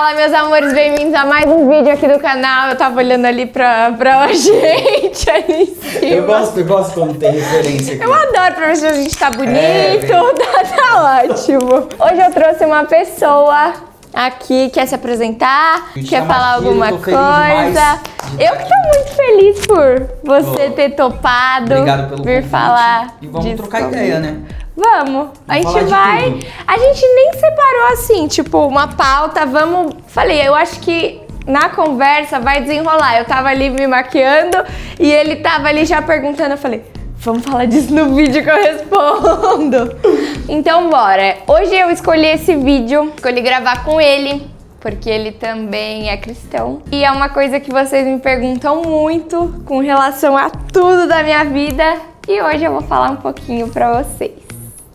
Fala, meus amores, bem-vindos a mais um vídeo aqui do canal. Eu tava olhando ali pra gente ali em cima. Eu gosto quando tem referência aqui. Eu adoro pra ver se a gente tá bonito, tá ótimo. Hoje eu trouxe uma pessoa aqui, quer se apresentar, quer falar alguma coisa. Eu que tô muito feliz por você ter topado. Obrigado pelo vir convite. falar. E vamos trocar ideia, né? Vamos. A gente falar de vai. tudo. A gente nem separou assim, tipo, uma pauta. Vamos. Falei, eu acho que na conversa vai desenrolar. Eu tava ali me maquiando e ele tava ali já perguntando. Eu falei, vamos falar disso no vídeo que eu respondo. Então, bora. Hoje eu escolhi esse vídeo, escolhi gravar com ele, porque ele também é cristão. E é uma coisa que vocês me perguntam muito com relação a tudo da minha vida. E hoje eu vou falar um pouquinho pra vocês.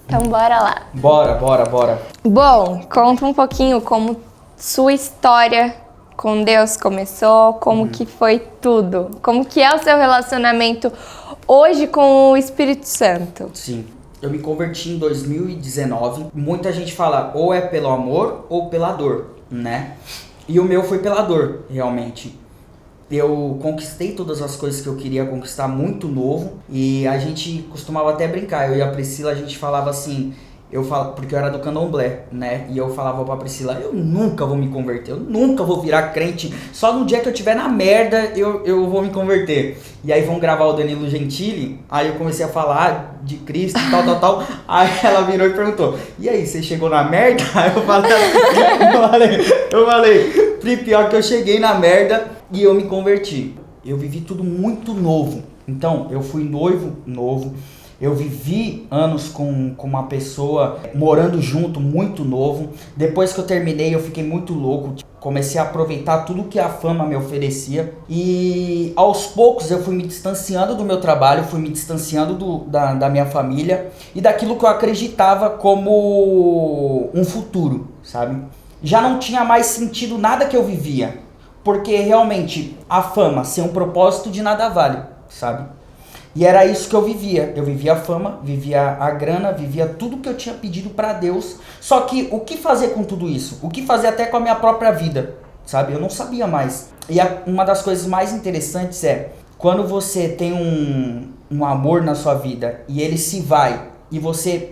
Então, bora lá. Bora. Bom, conta um pouquinho como sua história com Deus começou, como que foi tudo. Como que é o seu relacionamento hoje com o Espírito Santo? Sim. Eu me converti em 2019. Muita gente fala ou é pelo amor ou pela dor, né? E o meu foi pela dor, realmente. Eu conquistei todas as coisas que eu queria conquistar muito novo. E a gente costumava até brincar. Eu e a Priscila, a gente falava assim... porque eu era do candomblé, né? E eu falava pra Priscila, eu nunca vou me converter, eu nunca vou virar crente. Só no dia que eu tiver na merda, eu vou me converter. E aí vão gravar o Danilo Gentili. Aí eu comecei a falar de Cristo, tal. Aí ela virou e perguntou, e aí, você chegou na merda? Aí eu falei, pior que eu cheguei na merda e eu me converti. Eu vivi tudo muito novo. Então, eu fui noivo novo. Eu vivi anos com uma pessoa morando junto, muito novo. Depois que eu terminei, eu fiquei muito louco. Comecei a aproveitar tudo que a fama me oferecia. E aos poucos eu fui me distanciando do meu trabalho, fui me distanciando da minha família e daquilo que eu acreditava como um futuro, sabe? Já não tinha mais sentido nada que eu vivia. Porque realmente a fama, sem um propósito, de nada vale, sabe? E era isso que eu vivia. Eu vivia a fama, vivia a grana, vivia tudo que eu tinha pedido pra Deus. Só que o que fazer com tudo isso? O que fazer até com a minha própria vida, sabe? Eu não sabia mais. E uma das coisas mais interessantes é quando você tem um amor na sua vida e ele se vai e você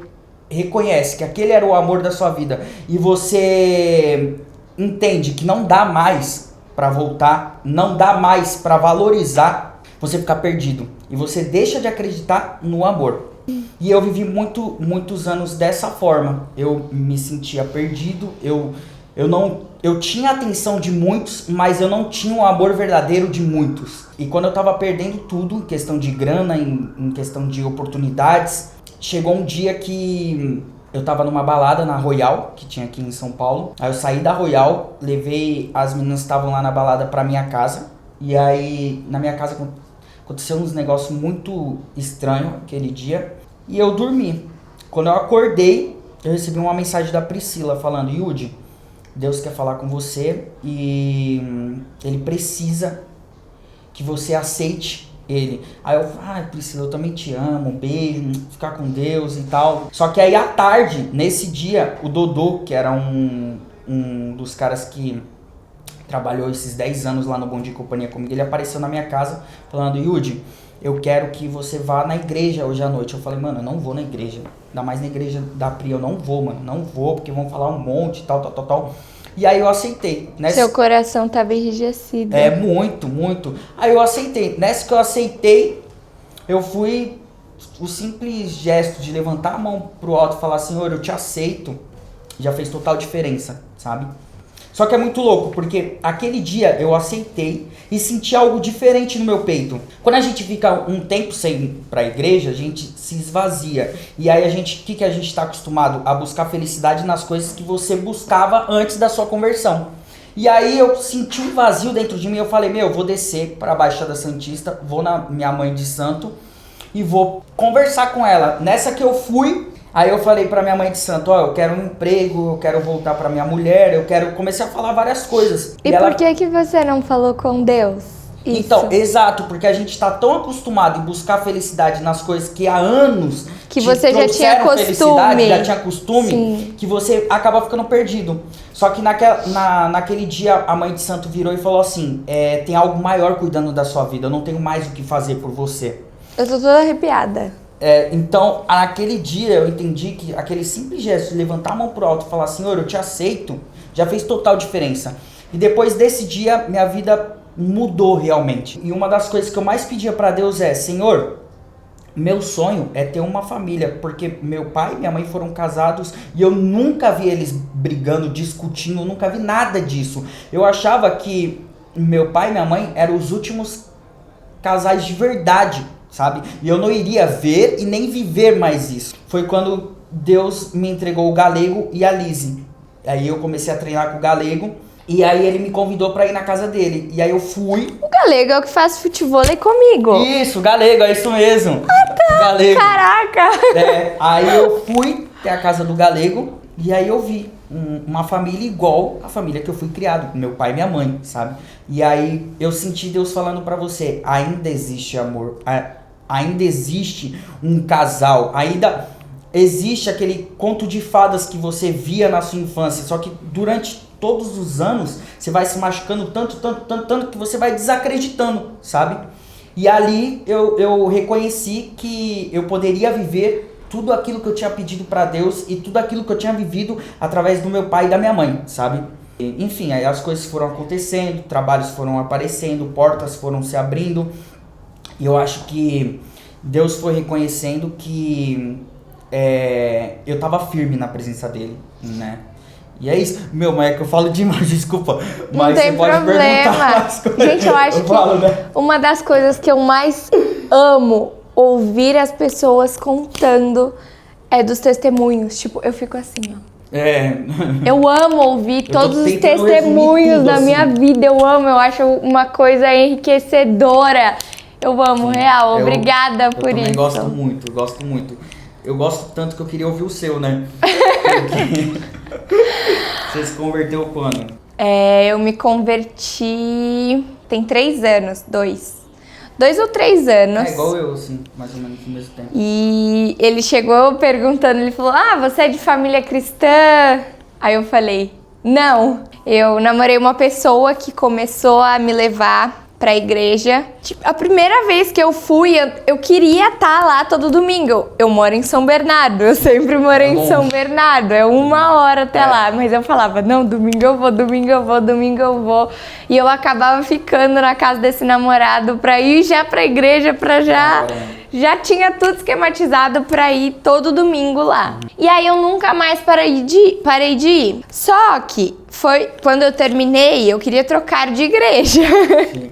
reconhece que aquele era o amor da sua vida e você entende que não dá mais pra voltar, não dá mais pra valorizar, você fica perdido. E você deixa de acreditar no amor. E eu vivi muitos anos dessa forma. Eu me sentia perdido. Eu tinha a atenção de muitos, mas eu não tinha o amor verdadeiro de muitos. E quando eu tava perdendo tudo, em questão de grana, em questão de oportunidades, chegou um dia que eu tava numa balada na Royal, que tinha aqui em São Paulo. Aí eu saí da Royal, levei as meninas que estavam lá na balada pra minha casa. E aí, na minha casa, aconteceu uns negócios muito estranhos aquele dia e eu dormi. Quando eu acordei, eu recebi uma mensagem da Priscila falando, Yudi, Deus quer falar com você e ele precisa que você aceite ele. Aí eu falei, Priscila, eu também te amo, um beijo, ficar com Deus e tal. Só que aí à tarde, nesse dia, o Dodô, que era um dos caras que trabalhou esses 10 anos lá no Bom Dia e Companhia comigo, ele apareceu na minha casa falando, Yudi, eu quero que você vá na igreja hoje à noite. Eu falei, mano, eu não vou na igreja, ainda mais na igreja da Pri, eu não vou, mano, não vou, porque vão falar um monte, tal. E aí eu aceitei. Seu coração tava enrijecido. É, muito. Aí eu aceitei. Nessa que eu aceitei, eu fui, o simples gesto de levantar a mão pro alto e falar, Senhor, eu te aceito, já fez total diferença, sabe? Só que é muito louco, porque aquele dia eu aceitei e senti algo diferente no meu peito. Quando a gente fica um tempo sem ir pra igreja, a gente se esvazia. E aí o que a gente tá acostumado? A buscar felicidade nas coisas que você buscava antes da sua conversão. E aí eu senti um vazio dentro de mim, eu falei, eu vou descer pra Baixada Santista, vou na minha mãe de santo e vou conversar com ela. Nessa que eu fui... Aí eu falei pra minha mãe de santo, eu quero um emprego, eu quero voltar pra minha mulher, comecei a falar várias coisas. E por que você não falou com Deus? Isso. Então, exato, porque a gente tá tão acostumado em buscar felicidade nas coisas que há anos que você já tinha costume. já tinha costume, Sim. que você acaba ficando perdido. Só que naquele dia a mãe de santo virou e falou assim, tem algo maior cuidando da sua vida, eu não tenho mais o que fazer por você. Eu tô toda arrepiada. Então, naquele dia eu entendi que aquele simples gesto de levantar a mão pro alto e falar, Senhor, eu te aceito, já fez total diferença. E depois desse dia, minha vida mudou realmente. E uma das coisas que eu mais pedia pra Deus Senhor, meu sonho é ter uma família, porque meu pai e minha mãe foram casados e eu nunca vi eles brigando, discutindo, eu nunca vi nada disso. Eu achava que meu pai e minha mãe eram os últimos casais de verdade, sabe? E eu não iria ver e nem viver mais isso. Foi quando Deus me entregou o Galego e a Lise. Aí eu comecei a treinar com o Galego. E aí ele me convidou pra ir na casa dele. E aí eu fui. O Galego é o que faz futevôlei comigo. Isso, Galego, é isso mesmo. Ah, tá. Galego. Caraca. Aí eu fui até a casa do Galego. E aí eu vi uma família igual a família que eu fui criado, com meu pai e minha mãe, sabe? E aí eu senti Deus falando pra você, ainda existe amor, ainda existe um casal, ainda existe aquele conto de fadas que você via na sua infância, só que durante todos os anos você vai se machucando tanto que você vai desacreditando, sabe? E ali eu reconheci que eu poderia viver tudo aquilo que eu tinha pedido pra Deus e tudo aquilo que eu tinha vivido através do meu pai e da minha mãe, sabe? Enfim, aí as coisas foram acontecendo, trabalhos foram aparecendo, portas foram se abrindo. E eu acho que Deus foi reconhecendo que eu tava firme na presença dele, né? E é isso. Meu, mas é que eu falo demais, desculpa. Mas não tem você pode perguntar mais coisas. Gente, eu acho que né? uma das coisas que eu mais amo ouvir as pessoas contando é dos testemunhos. Tipo, eu fico assim, ó. Eu amo ouvir todos os testemunhos da minha vida. Eu acho uma coisa enriquecedora. Eu amo, real. Obrigada por isso. Eu gosto muito. Eu gosto tanto que eu queria ouvir o seu, né? Você se converteu quando? Eu me converti... Tem 3 anos, 2 ou 3 anos. Igual eu, assim, mais ou menos no mesmo tempo. E ele chegou perguntando, ele falou, você é de família cristã? Aí eu falei, não. Eu namorei uma pessoa que começou a me levar pra igreja. Tipo, a primeira vez que eu fui, eu queria estar lá todo domingo. Eu moro em São Bernardo, eu sempre morei em São Bernardo. É 1 hora até lá. Mas eu falava, não, domingo eu vou. E eu acabava ficando na casa desse namorado pra ir já pra igreja, já tinha tudo esquematizado pra ir todo domingo lá. E aí eu nunca mais parei de ir. Só que foi quando eu terminei, eu queria trocar de igreja. Sim,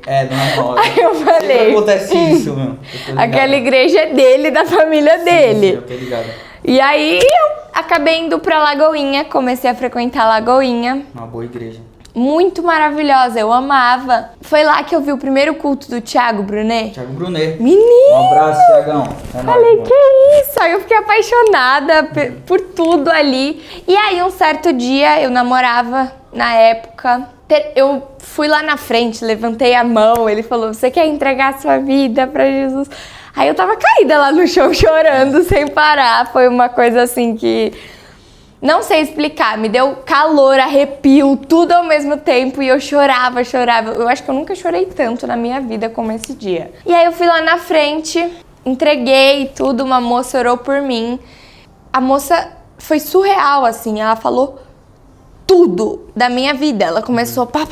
normal. Aí eu falei... Sempre acontece isso, meu. Aquela igreja é dele, da família dele. Sim, eu tô ligado. E aí eu acabei indo pra Lagoinha, comecei a frequentar Lagoinha. Uma boa igreja. Muito maravilhosa, eu amava. Foi lá que eu vi o primeiro culto do Thiago Brunet. Thiago Brunet. Menino! Um abraço, Thiagão. Falei, que isso? Aí eu fiquei apaixonada por tudo ali. E aí, um certo dia, eu namorava na época. Eu fui lá na frente, levantei a mão. Ele falou, você quer entregar a sua vida pra Jesus? Aí eu tava caída lá no chão, chorando sem parar. Foi uma coisa assim que... Não sei explicar, me deu calor, arrepio, tudo ao mesmo tempo e eu chorava. Eu acho que eu nunca chorei tanto na minha vida como esse dia. E aí eu fui lá na frente, entreguei tudo, uma moça orou por mim. A moça foi surreal, assim, ela falou tudo da minha vida. Ela começou pá.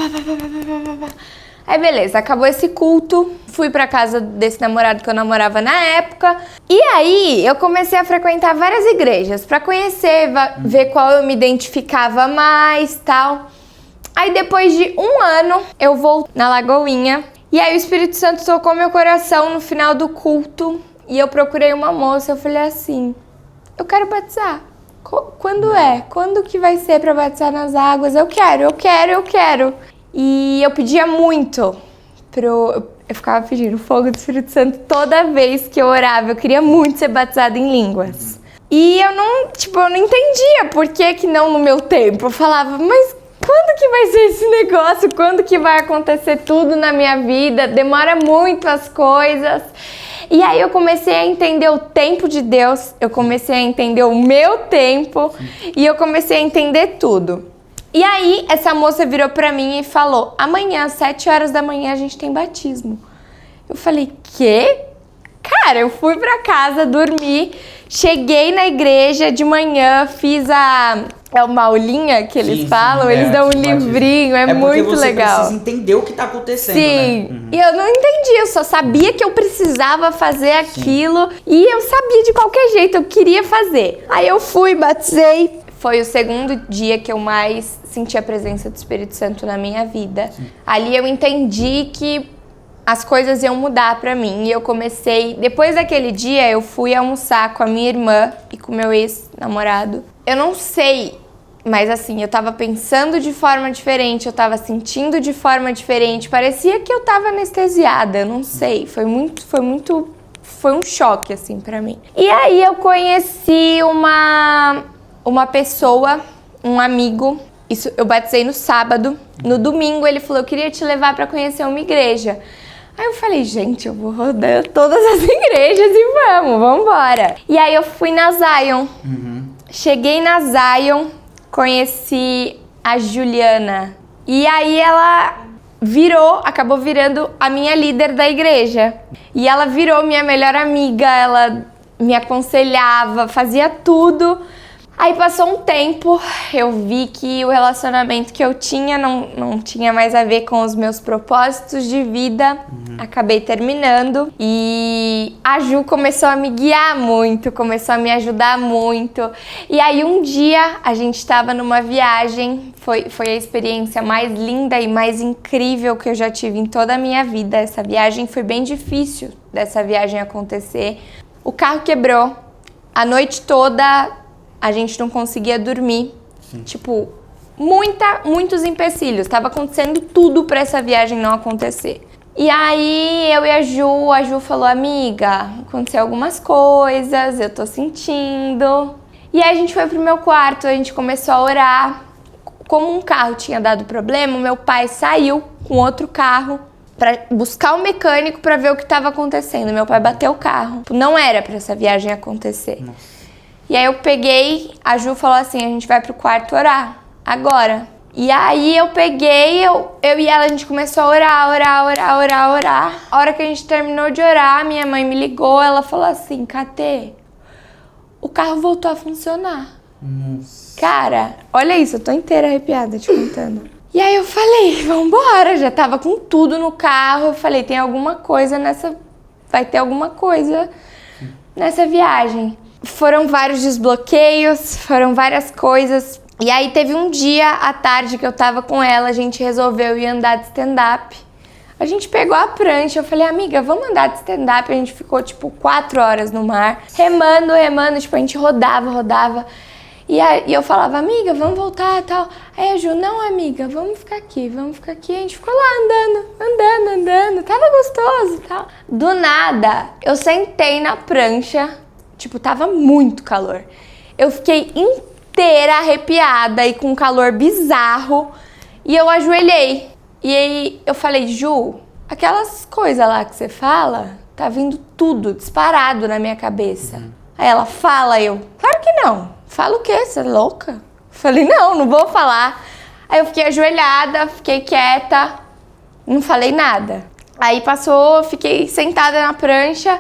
Aí beleza, acabou esse culto, fui pra casa desse namorado que eu namorava na época. E aí eu comecei a frequentar várias igrejas pra conhecer, ver qual eu me identificava mais, tal. Aí depois de 1 ano eu voltei na Lagoinha. E aí o Espírito Santo tocou meu coração no final do culto. E eu procurei uma moça, eu falei assim, eu quero batizar. Quando é? Quando que vai ser pra batizar nas águas? Eu quero. E eu pedia muito eu ficava pedindo fogo do Espírito Santo toda vez que eu orava. Eu queria muito ser batizada em línguas. E eu não entendia por que não no meu tempo. Eu falava, mas quando que vai ser esse negócio? Quando que vai acontecer tudo na minha vida? Demora muito as coisas. E aí eu comecei a entender o tempo de Deus, eu comecei a entender o meu tempo e eu comecei a entender tudo. E aí essa moça virou pra mim e falou, amanhã às 7 horas da manhã a gente tem batismo. Eu falei, quê? Cara, eu fui pra casa, dormi, cheguei na igreja de manhã, fiz é uma aulinha que eles falam, eles dão um livrinho, é muito porque você legal. Precisa entender o que tá acontecendo, Sim, né? E eu não entendi, eu só sabia que eu precisava fazer aquilo e eu sabia de qualquer jeito, eu queria fazer. Aí eu fui, batizei, foi o segundo dia que eu mais senti a presença do Espírito Santo na minha vida. Ali eu entendi que as coisas iam mudar pra mim e eu comecei, depois daquele dia eu fui almoçar com a minha irmã e com o meu ex-namorado. Eu não sei, mas assim, eu tava pensando de forma diferente, eu tava sentindo de forma diferente, parecia que eu tava anestesiada, eu não sei, foi um choque assim pra mim. E aí eu conheci uma pessoa, um amigo, isso eu batizei no sábado, no domingo ele falou, eu queria te levar pra conhecer uma igreja. Aí eu falei, gente, eu vou rodar todas as igrejas e vamos embora. E aí eu fui na Zion. Cheguei na Zion, conheci a Juliana. E aí ela acabou virando a minha líder da igreja. E ela virou minha melhor amiga, ela me aconselhava, fazia tudo. Aí passou um tempo, eu vi que o relacionamento que eu tinha não tinha mais a ver com os meus propósitos de vida. Acabei terminando e a Ju começou a me guiar muito, começou a me ajudar muito. E aí um dia a gente estava numa viagem, foi a experiência mais linda e mais incrível que eu já tive em toda a minha vida. Essa viagem foi bem difícil dessa viagem acontecer. O carro quebrou, a noite toda a gente não conseguia dormir. Tipo, muitos empecilhos. Tava acontecendo tudo pra essa viagem não acontecer. E aí eu e a Ju falou, amiga, aconteceu algumas coisas, eu tô sentindo. E aí a gente foi pro meu quarto, a gente começou a orar. Como um carro tinha dado problema, meu pai saiu com outro carro pra buscar o mecânico pra ver o que tava acontecendo. Meu pai bateu o carro. Não era pra essa viagem acontecer. Nossa. E aí eu peguei, a Ju falou assim, a gente vai pro quarto orar, agora. E aí eu peguei, eu e ela, a gente começou a orar. A hora que a gente terminou de orar, minha mãe me ligou, ela falou assim, Katê, o carro voltou a funcionar. Nossa. Cara, olha isso, eu tô inteira arrepiada te contando. E aí eu falei, vambora, já tava com tudo no carro, eu falei, tem alguma coisa vai ter alguma coisa nessa viagem. Foram vários desbloqueios, foram várias coisas. E aí teve um dia à tarde que eu tava com ela, a gente resolveu ir andar de stand-up. A gente pegou a prancha, eu falei, amiga, vamos andar de stand-up. A gente ficou, 4 horas no mar, remando, a gente rodava. E aí eu falava, amiga, vamos voltar e tal. Aí a Ju, não, amiga, vamos ficar aqui. A gente ficou lá andando. Tava gostoso e tal. Do nada, eu sentei na prancha, tava muito calor. Eu fiquei inteira arrepiada e com um calor bizarro. E eu ajoelhei. E aí eu falei, Ju, aquelas coisas lá que você fala, tá vindo tudo disparado na minha cabeça. Aí ela fala, claro que não. Fala o quê? Você é louca? Falei, não vou falar. Aí eu fiquei ajoelhada, fiquei quieta, não falei nada. Aí passou, fiquei sentada na prancha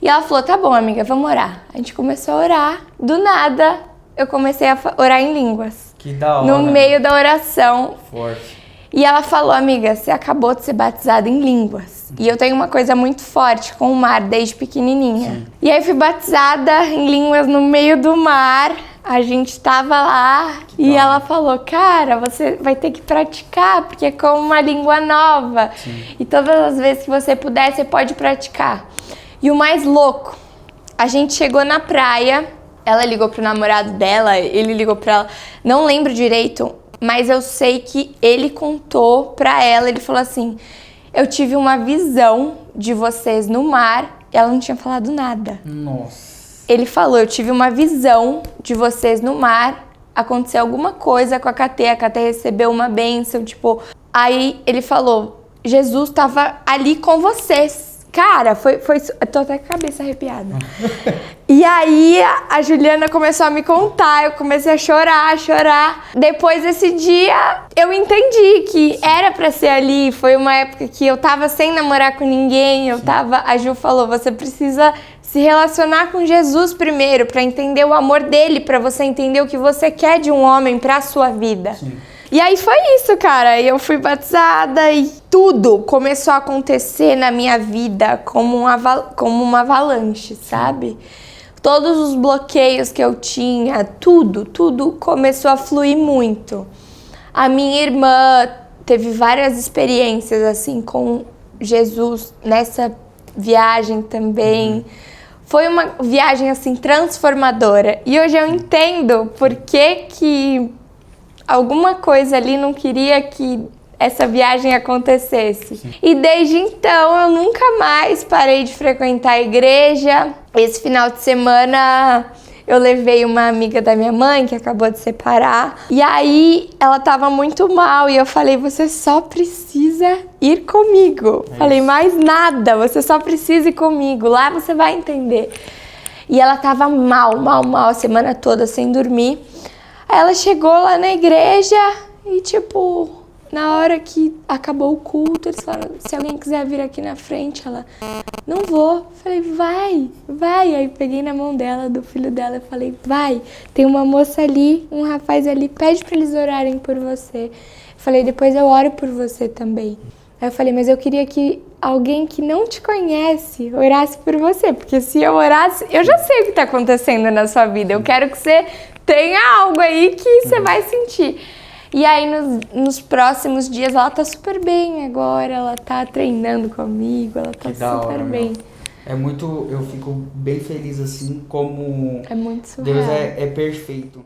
e ela falou, tá bom, amiga, vamos orar. A gente começou a orar. Do nada, eu comecei a orar em línguas. Que da hora. No meio da oração. Forte. E ela falou, amiga, você acabou de ser batizada em línguas. E eu tenho uma coisa muito forte com o mar, desde pequenininha. Sim. E aí fui batizada em línguas no meio do mar. A gente tava lá e ela falou, cara, você vai ter que praticar, porque é como uma língua nova. Sim. E todas as vezes que você puder, você pode praticar. E o mais louco, a gente chegou na praia, ela ligou pro namorado dela, ele ligou pra ela, não lembro direito, mas eu sei que ele contou pra ela, ele falou assim, eu tive uma visão de vocês no mar, e ela não tinha falado nada. Nossa. Ele falou, eu tive uma visão de vocês no mar aconteceu alguma coisa com a KT recebeu uma bênção, tipo... Aí ele falou, Jesus tava ali com vocês. Cara, foi... Eu tô até com a cabeça arrepiada. E aí a Juliana começou a me contar, eu comecei a chorar. Depois desse dia, eu entendi que era pra ser ali. Foi uma época que eu tava sem namorar com ninguém, a Ju falou, você precisa se relacionar com Jesus primeiro, pra entender o amor dele, pra você entender o que você quer de um homem pra sua vida. Sim. E aí foi isso, cara. Eu fui batizada e tudo começou a acontecer na minha vida como uma avalanche, sabe? Todos os bloqueios que eu tinha, tudo começou a fluir muito. A minha irmã teve várias experiências assim com Jesus nessa viagem também. Foi uma viagem assim transformadora. E hoje eu entendo por que alguma coisa ali não queria que essa viagem acontecesse. Sim. E desde então eu nunca mais parei de frequentar a igreja. Esse final de semana eu levei uma amiga da minha mãe que acabou de separar. E aí ela tava muito mal e eu falei, você só precisa ir comigo. Falei, mais nada, você só precisa ir comigo. Lá você vai entender. E ela tava mal a semana toda sem dormir. Aí ela chegou lá na igreja e, tipo, na hora que acabou o culto, eles falaram, se alguém quiser vir aqui na frente, ela, não vou. Falei, vai. Aí peguei na mão dela, do filho dela, e falei, vai, tem uma moça ali, um rapaz ali, pede pra eles orarem por você. Falei, depois eu oro por você também. Aí eu falei, mas eu queria que alguém que não te conhece orasse por você, porque se eu orasse, eu já sei o que tá acontecendo na sua vida, eu quero que você tenha algo aí que você vai sentir. E aí, nos próximos dias, ela tá super bem agora, ela tá treinando comigo, ela tá super bem. É muito, eu fico bem feliz assim, como é muito surreal. Deus é perfeito.